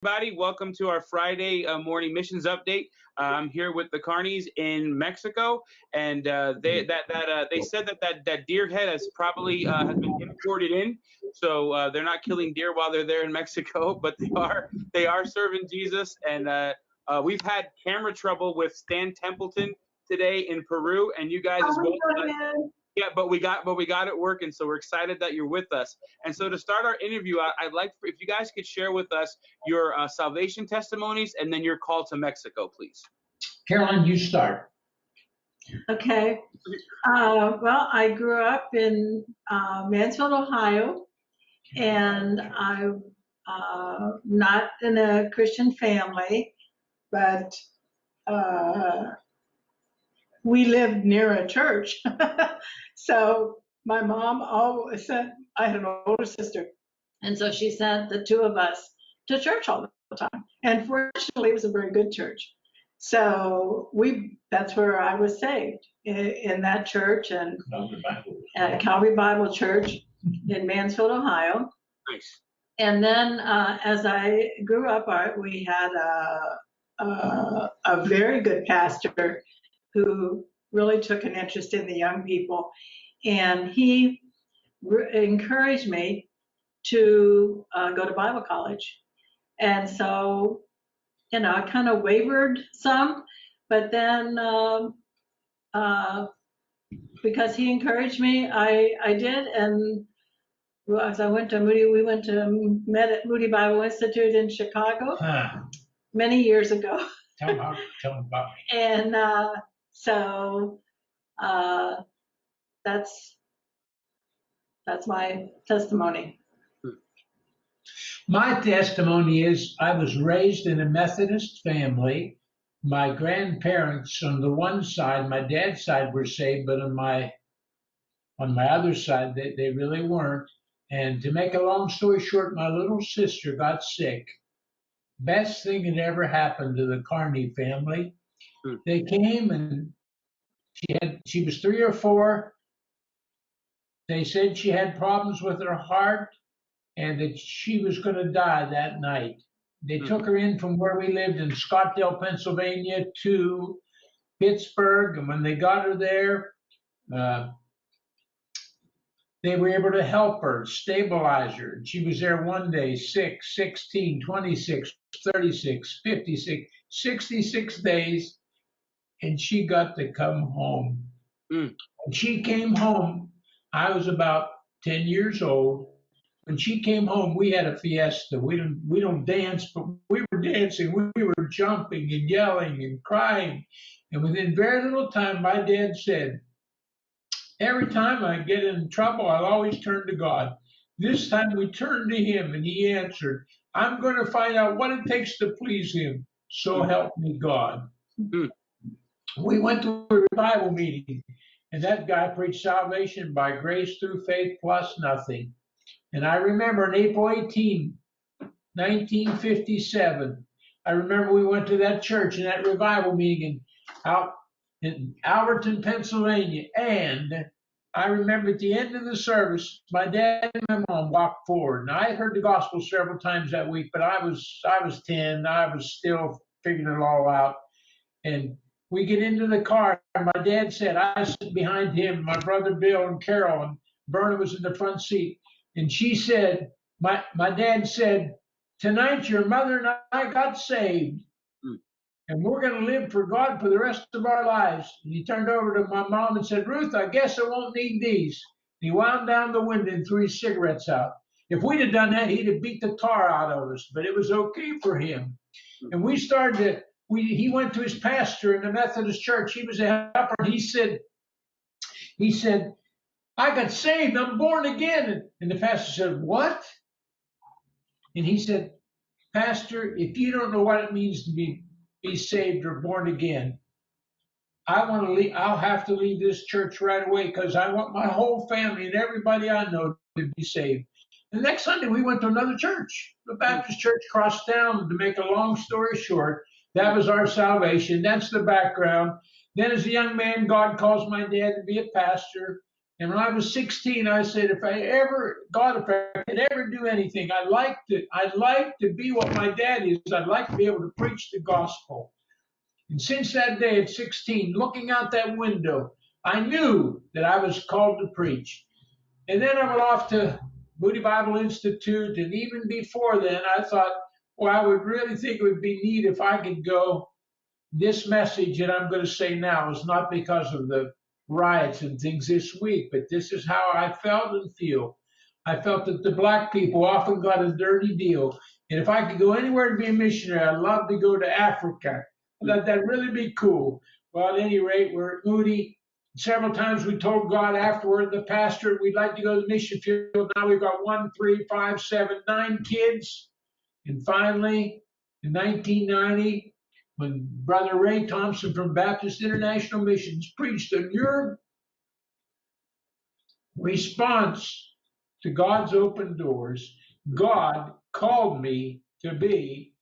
Everybody, welcome to our Friday morning missions update. I'm here with the Carneys in Mexico, and they said that deer head has been imported in, so they're not killing deer while they're there in Mexico, but they are serving Jesus. And we've had camera trouble with Stan Templeton today in Peru, and you guys as well. Yeah, but we got it working, so we're excited that you're with us. And so to start our interview, I'd like if you guys could share with us your salvation testimonies and then your call to Mexico, please. Carolyn, you start. Okay. Well, I grew up in Mansfield, Ohio, and I'm not in a Christian family, but we lived near a church. So my mom always sent, I had an older sister, and so she sent the two of us to church all the time. And fortunately, it was a very good church. So that's where I was saved, in that church, and at Calvary Bible Church in Mansfield, Ohio. Nice. And then as I grew up, we had a very good pastor who really took an interest in the young people, and he encouraged me to go to Bible college. And so, I kind of wavered some, but then because he encouraged me, I did. And as I went to we went to met at Moody Bible Institute in Chicago many years ago. Tell them about me. And so that's my testimony. My testimony is I was raised in a Methodist family. My grandparents on the one side, my dad's side, were saved, but on my other side, they really weren't. And to make a long story short, my little sister got sick. Best thing that ever happened to the Carney family. They came and she was 3 or 4. They said she had problems with her heart and that she was going to die that night. They took her in from where we lived in Scottsdale, Pennsylvania, to Pittsburgh. And when they got her there, they were able to help her, stabilize her. She was there one day, 6, 16, 26, 36, 56, 66 days, and she got to come home. When she came home, I was about 10 years old. When she came home, we had a fiesta. We don't dance, but we were dancing. We were jumping and yelling and crying. And within very little time, my dad said, every time I get in trouble, I'll always turn to God. This time we turned to him and he answered, I'm going to find out what it takes to please him. So help me God. We went to a revival meeting, and that guy preached salvation by grace through faith plus nothing. And I remember on April 18, 1957, I remember we went to that church and that revival meeting out in Alberton, Pennsylvania. And I remember at the end of the service, my dad and my mom walked forward. And I had heard the gospel several times that week, but I was 10. I was still figuring it all out. And we get into the car, and my dad said, I sit behind him, my brother Bill and Carol, and Berna was in the front seat. And she said, my dad said, tonight your mother and I got saved. And we're going to live for God for the rest of our lives. And he turned over to my mom and said, Ruth, I guess I won't need these. And he wound down the window and threw his cigarettes out. If we'd have done that, he'd have beat the tar out of us, but it was okay for him. And we started to, he went to his pastor in the Methodist church. He was a helper. And he said, I got saved. I'm born again. And the pastor said, what? And he said, Pastor, if you don't know what it means to be saved or born again, I'll have to leave this church right away because I want my whole family and everybody I know to be saved. The next Sunday, we went to another church, the Baptist church across town. To make a long story short, that was our salvation. That's the background. Then as a young man, God calls my dad to be a pastor. And when I was 16, I said, if I could ever do anything, I'd like to be what my dad is. I'd like to be able to preach the gospel. And since that day at 16, looking out that window, I knew that I was called to preach. And then I went off to Moody Bible Institute. And even before then, I thought, well, I would really think it would be neat if I could go. This message that I'm going to say now is not because of the riots and things this week, but this is how I felt and feel. I felt that the black people often got a dirty deal. And if I could go anywhere to be a missionary, I'd love to go to Africa. That'd really be cool. Well, at any rate, we're at Moody. Several times we told God afterward, the pastor, we'd like to go to the mission field. Now we've got 1, 3, 5, 7, 9 kids. And finally, in 1990, when Brother Ray Thompson from Baptist International Missions preached on your response to God's open doors, God called me to be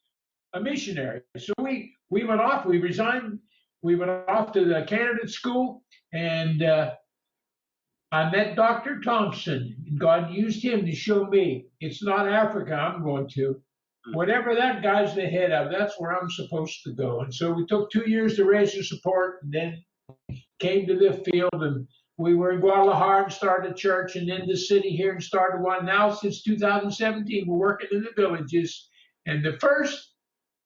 a missionary. So we went off, we resigned, we went off to the candidate school, and I met Dr. Thompson. God used him to show me it's not Africa I'm going to. Whatever that guy's the head of, that's where I'm supposed to go. And so we took 2 years to raise the support, and then came to the field, and we were in Guadalajara and started a church, and then the city here and started one. Now, since 2017, we're working in the villages. And the first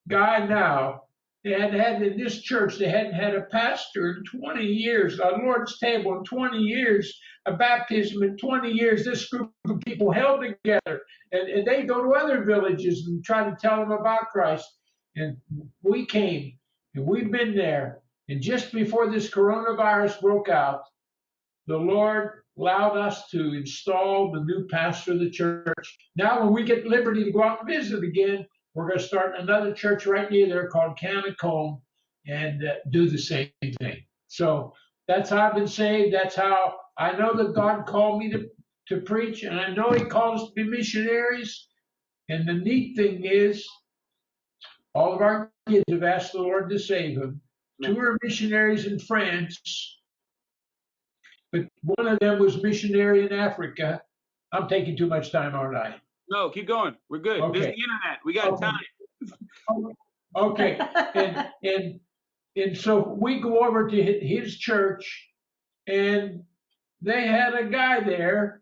guy now, they hadn't had in this church, they hadn't had a pastor in 20 years, a Lord's table in 20 years, a baptism in 20 years. This group of people held together, and they go to other villages and try to tell them about Christ. And we came, and we've been there. And just before this coronavirus broke out, the Lord allowed us to install the new pastor of the church. Now, when we get liberty to go out and visit again, we're going to start another church right near there called Canacombe and do the same thing. So that's how I've been saved. That's how I know that God called me to preach, and I know He called us to be missionaries. And the neat thing is, all of our kids have asked the Lord to save them. 2 are missionaries in France, but one of them was missionary in Africa. I'm taking too much time, aren't I? No, keep going. We're good. Okay. This is the internet. We got time. Okay. And so we go over to his church, and they had a guy there.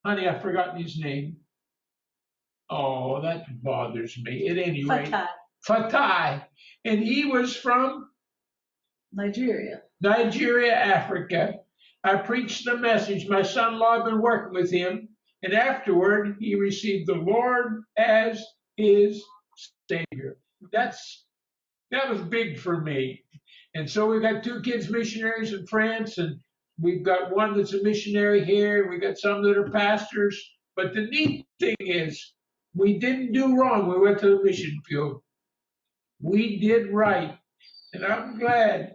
Honey, I've forgotten his name. Oh, that bothers me. At any rate, Fatai. And he was from Nigeria, Africa. I preached the message. My son-in-law had been working with him. And afterward, he received the Lord as his Savior. That was big for me. And so we've got 2 kids missionaries in France, and we've got one that's a missionary here. We got some that are pastors. But the neat thing is, we didn't do wrong. We went to the mission field. We did right. And I'm glad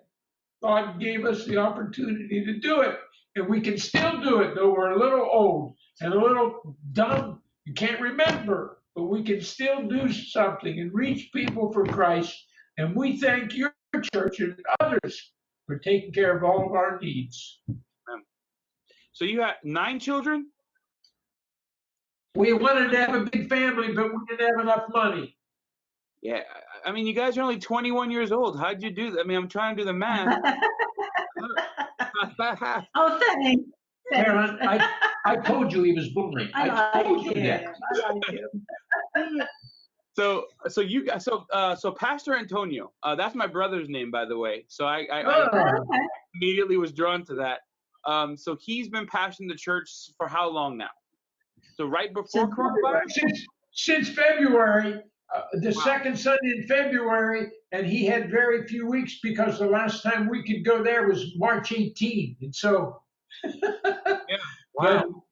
God gave us the opportunity to do it. And we can still do it, though we're a little old and a little dumb and can't remember. But we can still do something and reach people for Christ. And we thank your church and others for taking care of all of our needs. So you had 9 children? We wanted to have a big family, but we didn't have enough money. Yeah, I mean, you guys are only 21 years old. How'd you do that? I mean, I'm trying to do the math. Oh, thanks. Karen, I told you he was bullying. I told you that. I like you. So Pastor Antonio, that's my brother's name, by the way. So I immediately was drawn to that. So he's been pastoring the church for how long now? So right before coronavirus? Since February, the second Sunday in February, and he had very few weeks because the last time we could go there was March 18th. And so, yeah, wow.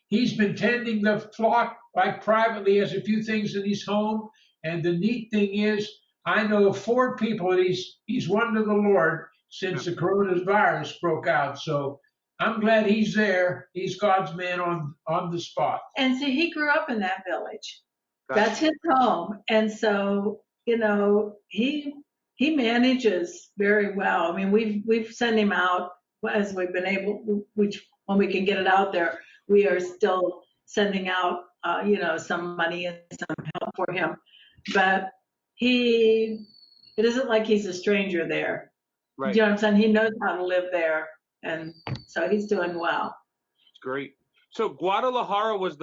He's been tending the flock like privately, has a few things in his home. And the neat thing is, I know of 4 people that he's won to the Lord since the coronavirus broke out. So I'm glad he's there. He's God's man on the spot. And see, he grew up in that village. That's his home. And so, he he manages very well. I mean, we've sent him out as we've been able, which when we can get it out there, we are still sending out, some money and some help for him. But it isn't like he's a stranger there. Right. You know what I'm saying? He knows how to live there, and so he's doing well. Great. So Guadalajara was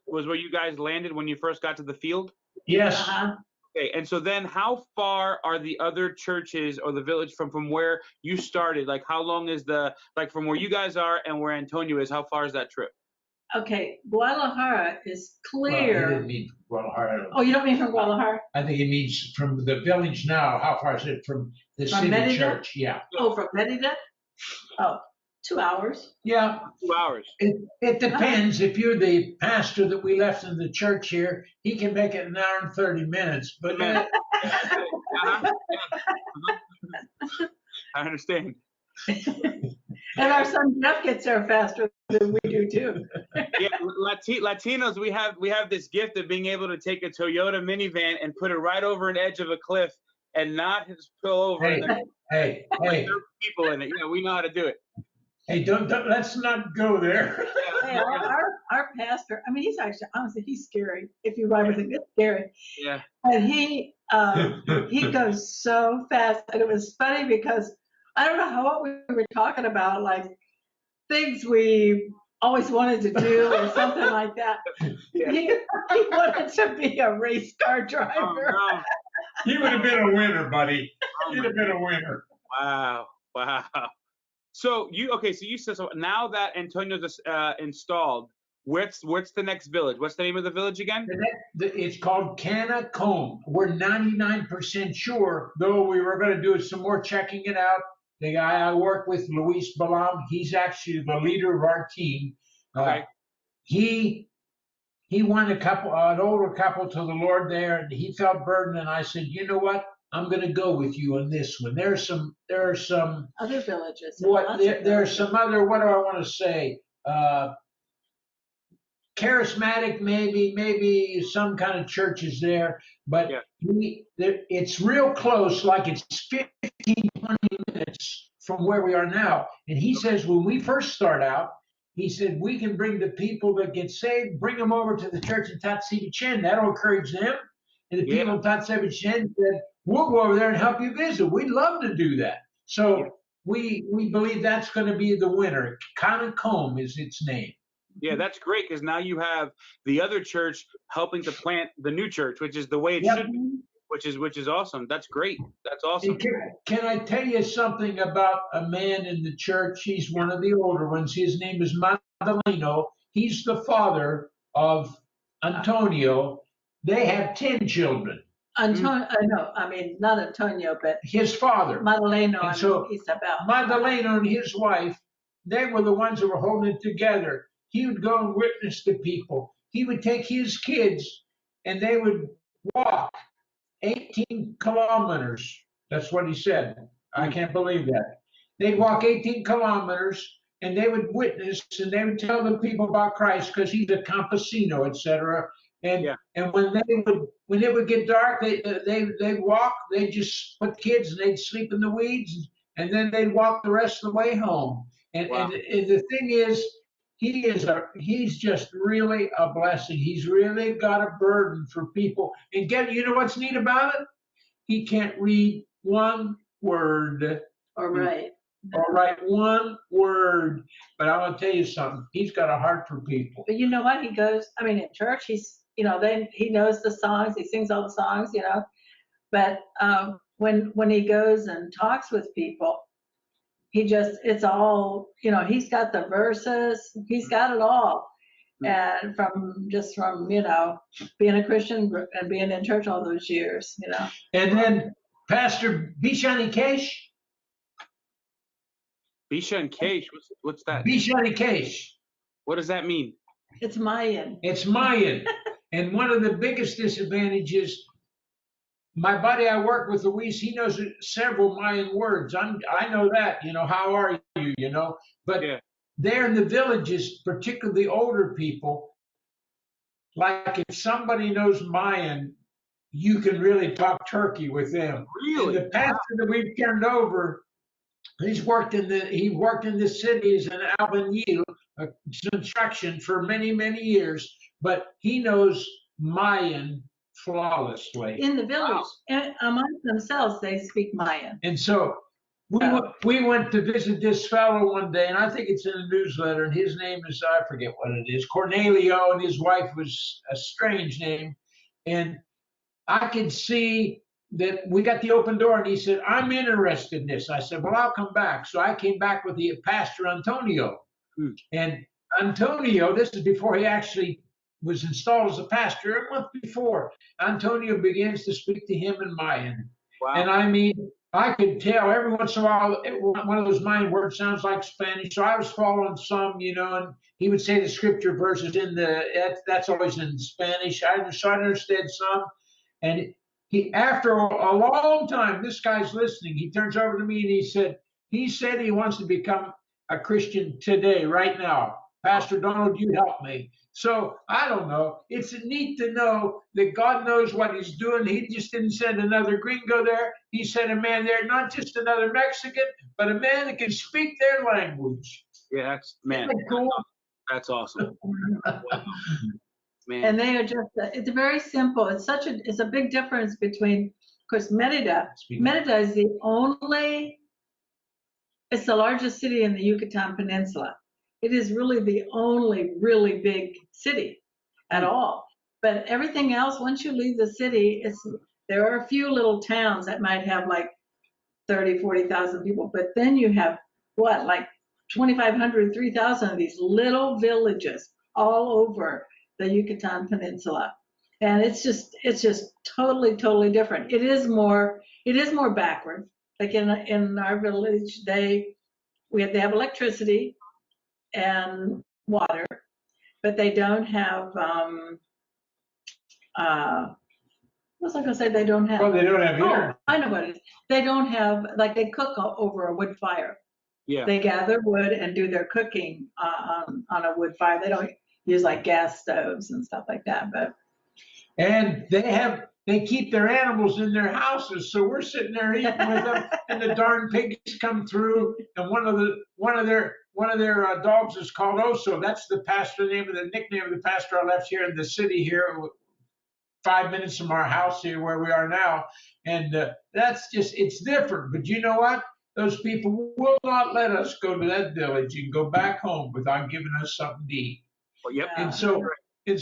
where you guys landed when you first got to the field? Yes. Uh-huh. Okay, and so then how far are the other churches or the village from where you started? Like how long is from where you guys are and where Antonio is, how far is that trip? Okay, Guadalajara is Well, he clear. didn't mean Guadalajara. Oh, you don't mean from Guadalajara? I think it means from the village now. How far is it from the From city Merida? church? Yeah. Oh, from Merida? Oh, 2 hours. Yeah. 2 hours. It depends. If you're the pastor that we left in the church here, he can make it an hour and 30 minutes. But Uh-huh. I understand. And our son Jeff gets there faster than we do too. Yeah, Latinos, we have this gift of being able to take a Toyota minivan and put it right over an edge of a cliff and not just pull over. Hey. People in it. Yeah, we know how to do it. Hey, don't let's not go there. Hey, our pastor, I mean, he's actually, honestly, he's scary. If you ride with him, it's scary. Yeah. And he goes so fast. And it was funny because I don't know what we were talking about, like things we always wanted to do or something like that. Yeah. He wanted to be a race car driver. Oh, no. He would have been a winner, buddy. Oh, He'd have been a winner. Wow. So you said so now that Antonio's installed, what's the next village? What's the name of the village again? It's called Canacombe. We're 99% sure, though we were going to do some more checking it out. The guy I work with, Luis Balam, he's actually the leader of our team. Okay. He won an older couple to the Lord there, and he felt burdened. And I said, you know what? I'm going to go with you on this one. There are some Other villages. there are some other. What do I want to say? Charismatic, maybe some kind of churches there, but it's real close. Like it's 15, 20 minutes from where we are now. And he says when we first start out, he said we can bring the people that get saved, bring them over to the church in Tatsibichen. That'll encourage them. And the people in Tatsibichen said, we'll go over there and help you visit. We'd love to do that. So we believe that's going to be the winner. Canacombe is its name. Yeah, that's great because now you have the other church helping to plant the new church, which is the way it should be, which is awesome. That's great. That's awesome. Can I tell you something about a man in the church? He's one of the older ones. His name is Madaleno. He's the father of Antonio. They have 10 children. Antonio, no, I mean, not Antonio, but his father. Madaleno and so Isabel. Madaleno and his wife, they were the ones that were holding it together. He would go and witness to people. He would take his kids and they would walk 18 kilometers. That's what he said. I can't believe that. They'd walk 18 kilometers and they would witness and they would tell the people about Christ because he's a campesino, etc. And when it would get dark, they'd walk. They'd just put kids and they'd sleep in the weeds, and then they'd walk the rest of the way home. And the thing is, he's just really a blessing. He's really got a burden for people. And you know what's neat about it? He can't read one word. Or write one word. But I want to tell you something. He's got a heart for people. But you know what? He goes, I mean, in church, he knows the songs. He sings all the songs, But when he goes and talks with people, it's all, he's got the verses. He's got it all. And from being a Christian and being in church all those years, And then Pastor Bishani Kesh. Bishan Kesh, what's that? Bishani Kesh. What does that mean? It's Mayan. It's Mayan. And one of the biggest disadvantages, my buddy I work with, Luis, he knows several Mayan words. I know that, how are you, But there in the villages, particularly the older people, like if somebody knows Mayan, you can really talk turkey with them. And Really? the pastor that we've turned over, he worked in the city as an albañil, construction for many, many years, but he knows Mayan flawlessly. In the village, and among themselves, they speak Mayan. And so we went to visit this fellow one day, and I think it's in a newsletter, and his name is, I forget what it is, Cornelio, and his wife was a strange name. And I could see that we got the open door, and he said, I'm interested in this. I said, well, I'll come back. So I came back with the pastor Antonio. And Antonio, this is before he actually was installed as a pastor, a month before, Antonio begins to speak to him in Mayan. Wow. And I mean, I could tell every once in a while, one of those Mayan words sounds like Spanish. So I was following some, and he would say the scripture verses that's always in Spanish. I understood some. And after a long time, this guy's listening. He turns over to me and he said he wants to become a Christian today, right now. Pastor Donald, you help me. So I don't know. It's neat to know that God knows what he's doing. He just didn't send another gringo there. He sent a man there, not just another Mexican, but a man that can speak their language. Yeah, man. Cool? That's awesome. Wow. Man. And they are just, it's very simple. It's a big difference between, of course, Merida is it's the largest city in the Yucatan Peninsula. It is really the only really big city at all. But everything else, once you leave the city, there are a few little towns that might have like 30, 40,000 people. But then you have like 2,500, 3,000 of these little villages all over the Yucatan Peninsula. And it's just totally, totally different. It is more backward. Like in our village, they have electricity and water, but they don't have what was I gonna say? They don't have. Well, they don't have here. I know what it is. They don't have, like, they cook over a wood fire. Yeah. They gather wood and do their cooking on a wood fire. They don't use like gas stoves and stuff like that. But and they keep their animals in their houses, so we're sitting there eating with them, and the darn pigs come through, and one of their dogs is called Oso. That's the nickname of the pastor I left here in the city here, 5 minutes from our house here where we are now, and it's different. But you know what? Those people will not let us go to that village and go back home without giving us something to eat. Well, yep. And so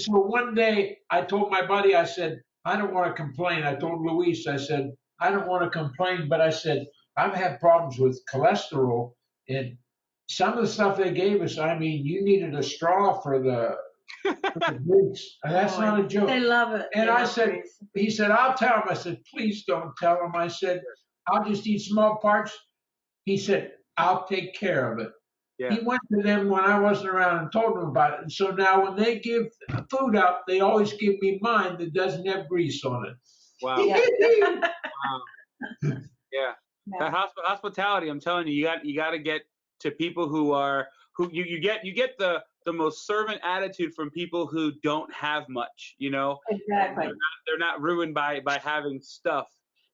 one day I told my buddy, I said, I don't want to complain. I told Luis, I said, I don't want to complain, but I said, I've had problems with cholesterol, and some of the stuff they gave us, I mean, you needed a straw for the drinks. And that's not a joke. They love it. And he said, I'll tell him. I said, please don't tell him. I said, I'll just eat small parts. He said, I'll take care of it. Yeah. He went to them when I wasn't around and told them about it. And so now when they give food out, they always give me mine that doesn't have grease on it. Wow. Yeah. Wow. Yeah. That hospitality, I'm telling you, you got to get to people who you get the most servant attitude from people who don't have much, Exactly. They're not ruined by having stuff.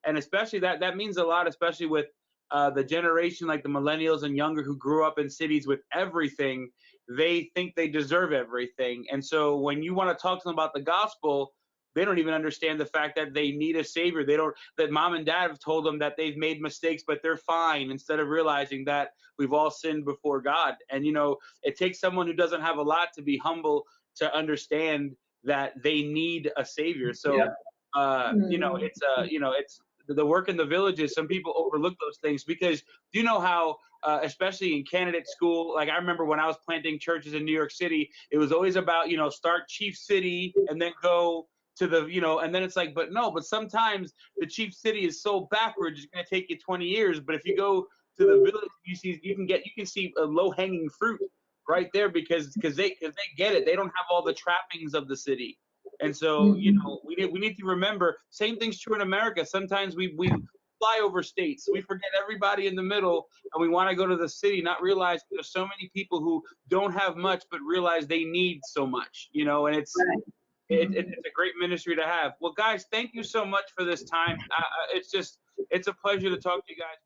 And especially that means a lot, especially with the generation like the millennials and younger who grew up in cities with everything. They think they deserve everything. And so when you want to talk to them about the gospel, they don't even understand the fact that they need a savior. That mom and dad have told them that they've made mistakes, but they're fine, instead of realizing that we've all sinned before God. And, it takes someone who doesn't have a lot to be humble to understand that they need a savior. So, it's the work in the villages. Some people overlook those things because you know how, especially in candidate school, like I remember when I was planting churches in New York City, it was always about, start chief city and then go to the, and then it's like, but sometimes the chief city is so backwards, it's going to take you 20 years. But if you go to the village, you can see a low hanging fruit right there because they get it. They don't have all the trappings of the city. And so, we need to remember, same thing's true in America. Sometimes we fly over states. We forget everybody in the middle, and we want to go to the city, not realize there's so many people who don't have much, but realize they need so much, and it's a great ministry to have. Well, guys, thank you so much for this time. It's a pleasure to talk to you guys.